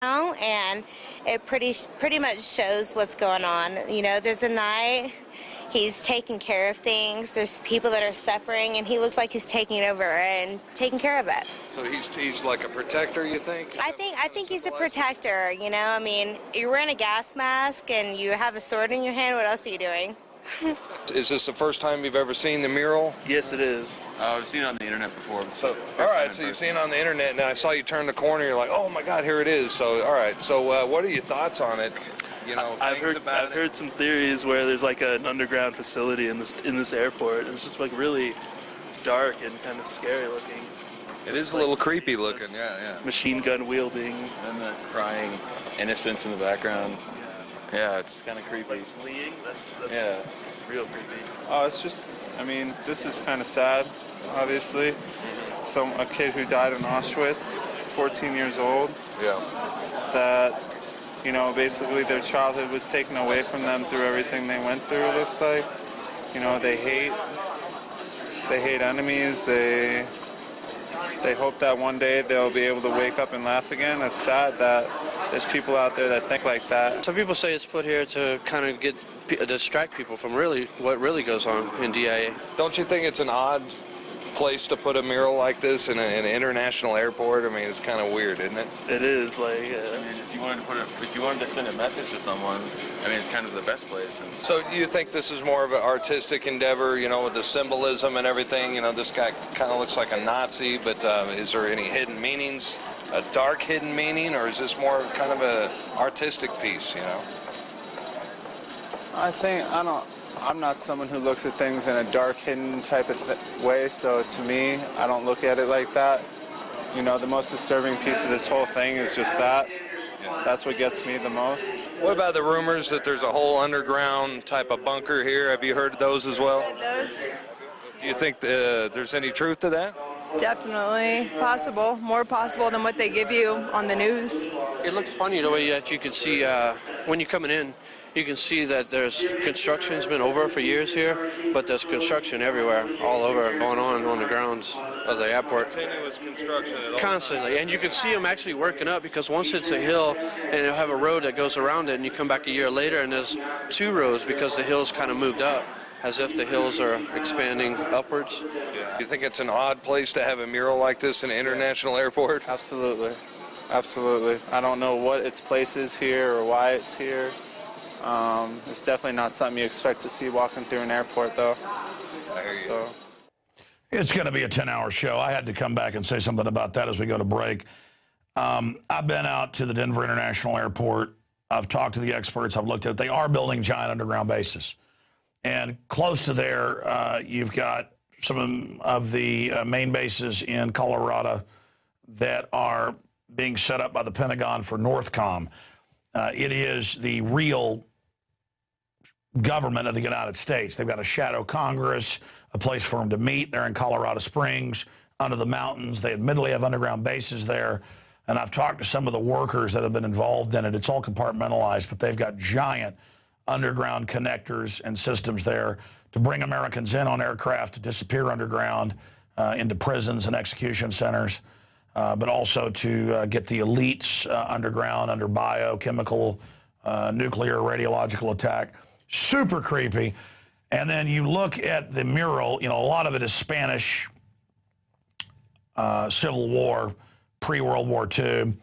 And it pretty much shows what's going on. You know, there's a night, he's taking care of things, there's people that are suffering, and he looks like he's taking over and taking care of it. So he's like a protector, you think? I think he's a protector, you know. I mean, you're wearing a gas mask and you have a sword in your hand, what else are you doing? Is this the first time you've ever seen the mural? Yes, it is. I've seen it on the internet before. So, all right, so you've seen it on the internet, and I saw you turn the corner, you're like, oh my God, here it is. So, all right, so what are your thoughts on it? You know, I've heard some theories where there's like an underground facility in this airport. It's just like really dark and kind of scary looking. It is a little creepy looking, yeah. Machine gun wielding. And the crying innocence in the background. Yeah, it's kind of creepy. Fleeing? That's yeah, real creepy. Oh, it's just, I mean, this is kind of sad, obviously. A kid who died in Auschwitz, 14 years old. Yeah. That, you know, basically their childhood was taken away from them through everything they went through, it looks like. You know, they hate enemies, they hope that one day they'll be able to wake up and laugh again. It's sad that there's people out there that think like that. Some people say it's put here to kind of distract people from what really goes on in DIA. Don't you think it's an odd place to put a mural like this in an international airport? I mean, it's kind of weird, isn't it? It is. Like, I mean, if you wanted to send a message to someone, I mean, it's kind of the best place. And so you think this is more of an artistic endeavor, you know, with the symbolism and everything? You know, this guy kind of looks like a Nazi, but is there any hidden meanings, a dark hidden meaning, or is this more kind of an artistic piece, you know? I'm not someone who looks at things in a dark, hidden type of way, so to me, I don't look at it like that. You know, the most disturbing piece of this whole thing is just that. That's what gets me the most. What about the rumors that there's a whole underground type of bunker here? Have you heard those as well? Those? Do you think there's any truth to that? Definitely possible. More possible than what they give you on the news. It looks funny the way that you can see when you're coming in. You can see that there's construction's been over for years here, but there's construction everywhere, all over, going on the grounds of the airport. Continuous construction at all. Constantly, and you can see them actually working up, because once it's a hill and it'll have a road that goes around it, and you come back a year later and there's two roads because the hill's kind of moved up, as if the hills are expanding upwards. Yeah. You think it's an odd place to have a mural like this in an international airport? Absolutely. Absolutely. I don't know what its place is here or why it's here. It's definitely not something you expect to see walking through an airport, though. I hear you. So. It's going to be a 10-hour show. I had to come back and say something about that as we go to break. I've been out to the Denver International Airport. I've talked to the experts. I've looked at it. They are building giant underground bases. And close to there, you've got some of the main bases in Colorado that are being set up by the Pentagon for Northcom. It is the real government of the United States. They've got a shadow Congress, a place for them to meet. They're in Colorado Springs, under the mountains. They admittedly have underground bases there. And I've talked to some of the workers that have been involved in it. It's all compartmentalized, but they've got giant underground connectors and systems there to bring Americans in on aircraft, to disappear underground into prisons and execution centers, but also to get the elites underground under biochemical, nuclear, radiological attack. Super creepy. And then you look at the mural, you know, a lot of it is Spanish Civil War, pre-World War II,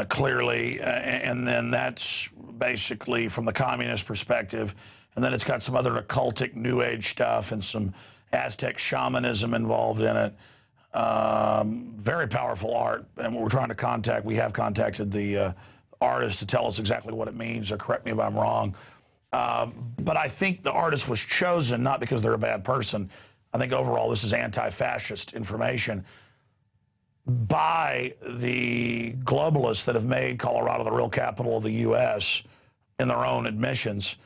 clearly, and then that's basically from the communist perspective. And then it's got some other occultic New Age stuff and some Aztec shamanism involved in it. Very powerful art, and we're trying to we have contacted the artist to tell us exactly what it means, or correct me if I'm wrong. But I think the artist was chosen not because they're a bad person. I think overall this is anti-fascist information by the globalists that have made Colorado the real capital of the U.S. in their own admissions,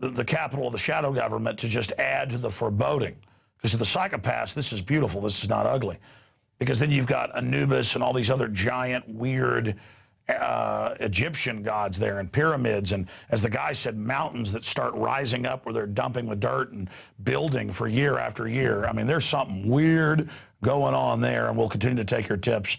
the capital of the shadow government, to just add to the foreboding. Because to the psychopaths, this is beautiful. This is not ugly. Because then you've got Anubis and all these other giant, weird Egyptian gods there, and pyramids, and, as the guy said, mountains that start rising up where they're dumping the dirt and building for year after year. I mean, there's something weird going on there, and we'll continue to take your tips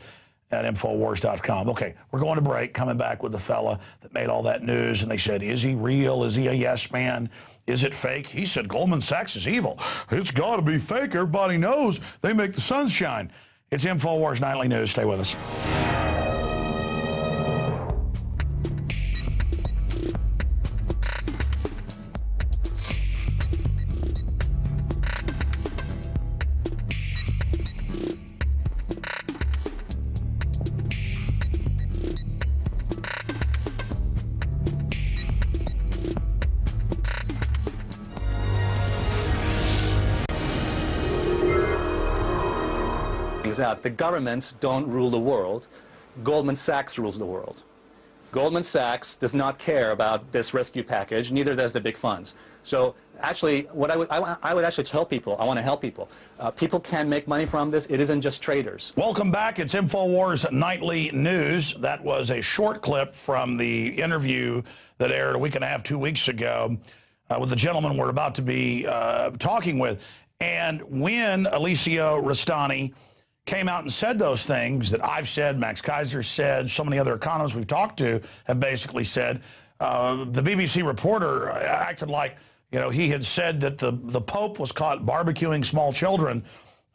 at INFOWARS.com. Okay, we're going to break, coming back with the fella that made all that news, and they said, is he real? Is he a yes man? Is it fake? He said Goldman Sachs is evil. It's got to be fake. Everybody knows they make the sun shine. It's INFOWARS Nightly News. Stay with us. Out. The governments don't rule the world. Goldman Sachs rules the world. Goldman Sachs does not care about this rescue package, neither does the big funds. So actually, what I would actually tell people, I want to help people. People can make money from this. It isn't just traders. Welcome back. It's INFOWARS Nightly News. That was a short clip from the interview that aired a week and a half, 2 weeks ago with the gentleman we're about to be talking with. And when Alessio Rastani came out and said those things that I've said, Max Kaiser said, so many other economists we've talked to have basically said, the BBC reporter acted like, you know, he had said that the Pope was caught barbecuing small children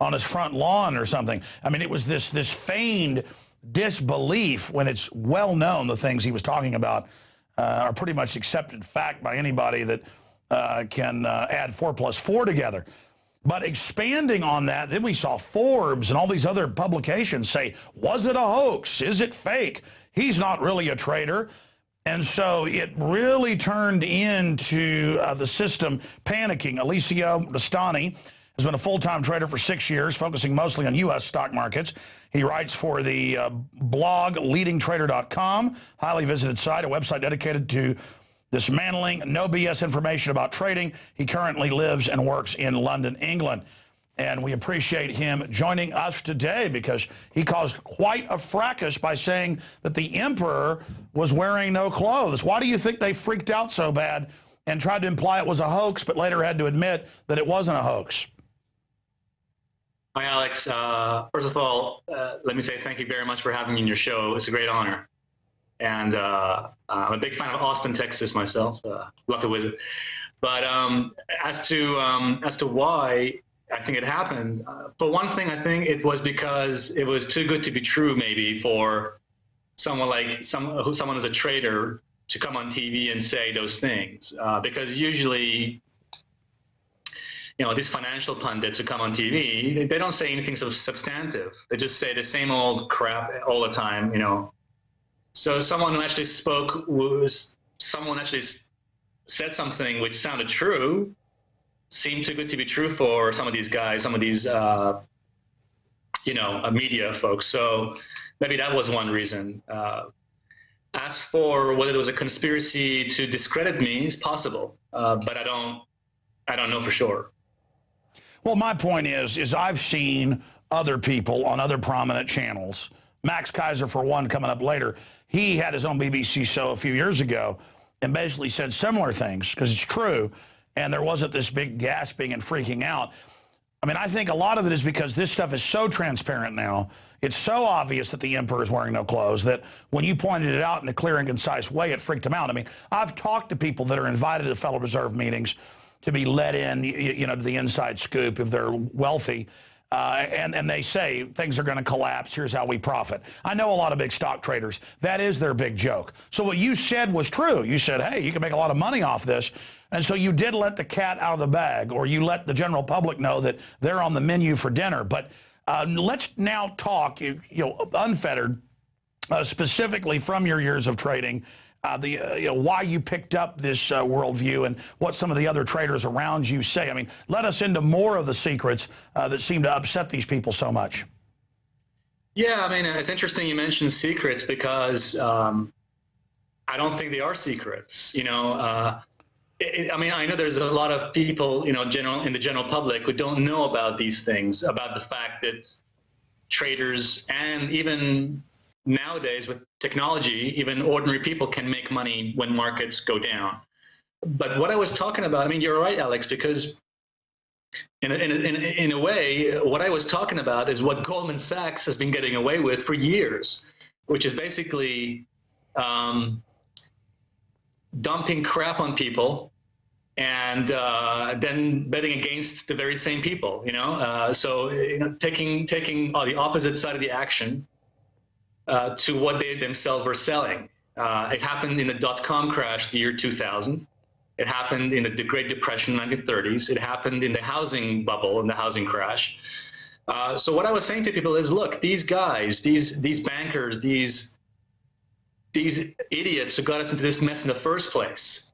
on his front lawn or something. I mean, it was this feigned disbelief when it's well known the things he was talking about are pretty much accepted fact by anybody that can add 4 plus 4 together. But expanding on that, then we saw Forbes and all these other publications say, was it a hoax? Is it fake? He's not really a traitor. And so it really turned into the system panicking. Alessio Rastani has been a full-time trader for 6 years, focusing mostly on U.S. stock markets. He writes for the blog leadingtrader.com, highly visited site, a website dedicated to dismantling no BS information about trading. He currently lives and works in London, England. And we appreciate him joining us today because he caused quite a fracas by saying that the emperor was wearing no clothes. Why do you think they freaked out so bad and tried to imply it was a hoax, but later had to admit that it wasn't a hoax? Hi, Alex. First of all, let me say thank you very much for having me in your show. It's a great honor. And I'm a big fan of Austin, Texas myself. Love to visit. But as to why I think it happened, for one thing, I think it was because it was too good to be true, maybe, for someone like someone who's a trader to come on TV and say those things. Because usually, you know, these financial pundits who come on TV, they don't say anything so substantive. They just say the same old crap all the time, you know. So someone who actually said something which sounded true, seemed too good to be true for some of these guys, some of these, you know, media folks. So maybe that was one reason. As for whether there was a conspiracy to discredit me, it's possible, but I don't know for sure. Well, my point is I've seen other people on other prominent channels. Max Kaiser, for one, coming up later. He had his own BBC show a few years ago and basically said similar things because it's true, and there wasn't this big gasping and freaking out. I mean, I think a lot of it is because this stuff is so transparent now. It's so obvious that the emperor is wearing no clothes that when you pointed it out in a clear and concise way, it freaked him out. I mean, I've talked to people that are invited to Federal Reserve meetings to be let in, you know, to the inside scoop if they're wealthy. And they say things are going to collapse. Here's how we profit. I know a lot of big stock traders. That is their big joke. So what you said was true. You said, hey, you can make a lot of money off this. And so you did let the cat out of the bag, or you let the general public know that they're on the menu for dinner. But let's now talk, you know, unfettered, specifically from your years of trading, you know, why you picked up this worldview and what some of the other traders around you say. I mean, let us into more of the secrets that seem to upset these people so much. Yeah, I mean, it's interesting you mentioned secrets because I don't think they are secrets. You know, I mean, I know there's a lot of people, you know, in the general public who don't know about these things, about the fact that traders and even nowadays with technology, even ordinary people can make money when markets go down. But what I was talking about, I mean, you're right, Alex, because in a way, what I was talking about is what Goldman Sachs has been getting away with for years, which is basically dumping crap on people and then betting against the very same people, so taking the opposite side of the action to what they themselves were selling. It happened in the dot-com crash, the year 2000. It happened in the Great Depression in the 1930s. It happened in the housing bubble and the housing crash. So what I was saying to people is, look, these guys, these bankers, these idiots who got us into this mess in the first place,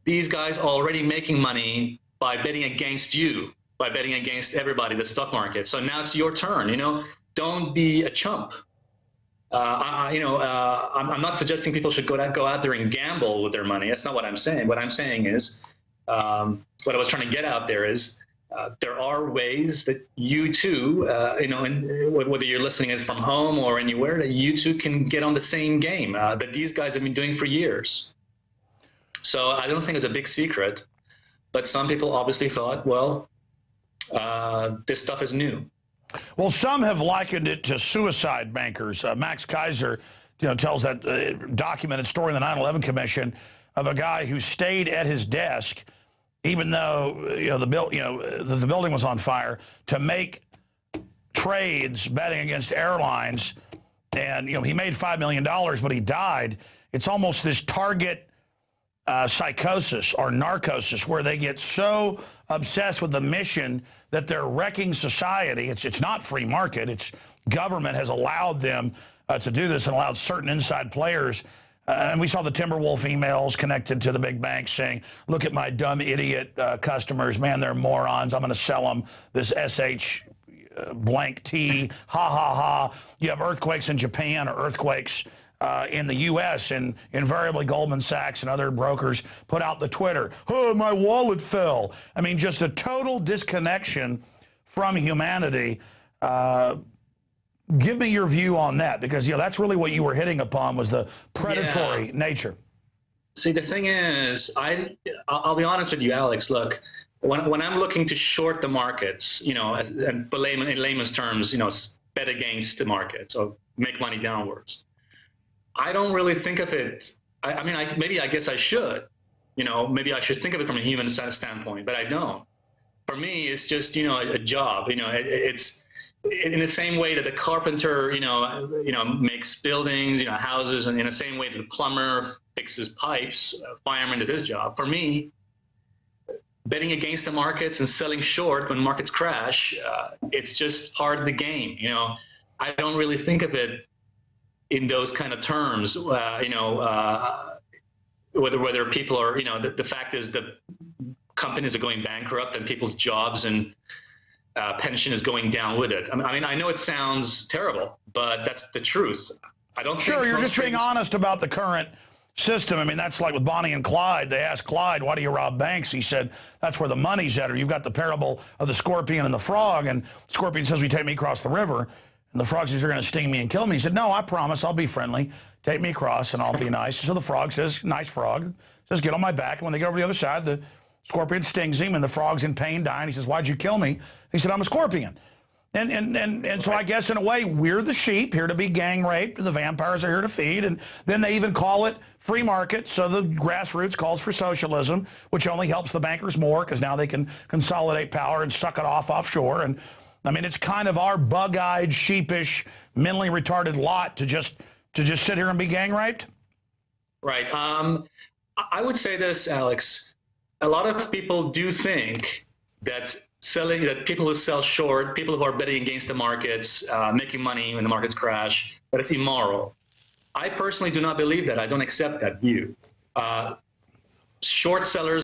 these guys are already making money by betting against you, by betting against everybody, the stock market. So now it's your turn. Don't be a chump. I'm not suggesting people should go out there and gamble with their money. That's not what I'm saying. What I'm saying is, what I was trying to get out there is, there are ways that you too, and whether you're listening from home or anywhere, that you too can get on the same game that these guys have been doing for years. So I don't think it's a big secret, but some people obviously thought, well, this stuff is new. Well, some have likened it to suicide bankers. Max Kaiser, tells that documented story in the 9/11 Commission of a guy who stayed at his desk, even though the building was on fire, to make trades betting against airlines, and he made $5 million, but he died. It's almost this target psychosis or narcosis where they get so obsessed with the mission that they're wrecking society. It's not free market. It's government has allowed them to do this and allowed certain inside players. And we saw the Timberwolf emails connected to the big banks saying, look at my dumb idiot customers. Man, they're morons. I'm going to sell them this SH blank T. Ha, ha, ha. You have earthquakes in Japan or earthquakes in the U.S., and invariably Goldman Sachs and other brokers put out the Twitter, oh, my wallet fell. I mean, just a total disconnection from humanity. Give me your view on that, because that's really what you were hitting upon, was the predatory nature. See, the thing is, I'll be honest with you, Alex. Look, when I'm looking to short the markets, and in layman's terms, bet against the markets or make money downwards, I don't really think of it. I guess I should. Maybe I should think of it from a human standpoint, but I don't. For me, it's just a job. It's in the same way that the carpenter, makes buildings, houses, and in the same way that the plumber fixes pipes, fireman does his job. For me, betting against the markets and selling short when markets crash, it's just part of the game. I don't really think of it in those kind of terms, whether people are, the fact is that companies are going bankrupt and people's jobs and pension is going down with it. I know it sounds terrible, but that's the truth. I don't think you're just being honest about the current system. That's like with Bonnie and Clyde. They asked Clyde, why do you rob banks? He said, that's where the money's at. Or you've got the parable of the scorpion and the frog, and the scorpion says, will you take me across the river? And the frog says, you're going to sting me and kill me. He said, no, I promise, I'll be friendly. Take me across and I'll be nice. So the frog says, nice frog, says, get on my back. And when they go over the other side, the scorpion stings him and the frog's in pain, dying. He says, why'd you kill me? He said, I'm a scorpion. And so I guess in a way, we're the sheep here to be gang raped, and the vampires are here to feed. And then they even call it free market. So the grassroots calls for socialism, which only helps the bankers more because now they can consolidate power and suck it off offshore. And it's kind of our bug-eyed, sheepish, mentally retarded lot to just sit here and be gang raped. Right. I would say this, Alex. A lot of people do think that people who sell short, people who are betting against the markets, making money when the markets crash, that it's immoral. I personally do not believe that. I don't accept that view. Short sellers